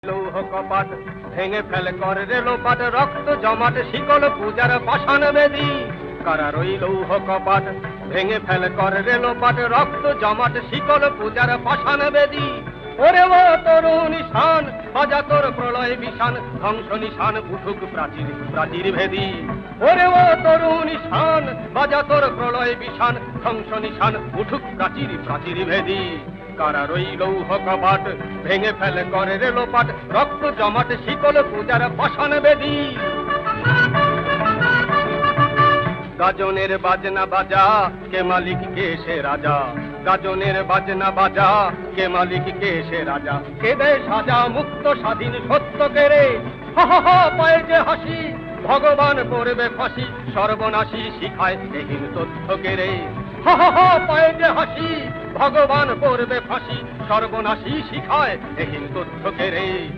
লৌহ কপাট ভেঙে ফেলে করে রে লোপাট, রক্ত জমাট শিকল পূজার পাষাণ বেদী। কারার ওই লৌহ কপাট ভেঙে ফেলে করে রে লোপাট, রক্ত জমাট শিকল পূজার পাষাণ বেদী। ওরে ও তরুণ নিশান বাজা তোর প্রলয় বিশান, ধ্বংস নিশান উঠুক প্রাচীর প্রাচীর ভেদী। ওরে ও তরুণ নিশান বাজা তোর প্রলয় বিশান, ধ্বংস নিশান উঠুক প্রাচীর প্রাচীর ভেদী। কারার ওই লৌহ কপাট ভেঙে ফেলে করে রে লোপাট, রক্ত জমাট শিকল পূজার পাষাণ বেদী। গাজনের বাজনা বাজা কে মালিক কে সে রাজা, গাজনের বাজনা বাজা কে মালিক কে সে রাজা। কে দেয় সাজা মুক্ত স্বাধীন সত্য কেড়ে, হা হা হা পায়ে যে হাসি ভগবান করবে ফাঁসি, সর্বনাশী শিখায় এহীন তথ্য কেড়ে। হা হা হা পায়ে যে হাসি ভগবান করবে ফাঁসি, সর্বনাশী শিখায় এহীন তথ্য কেড়ে।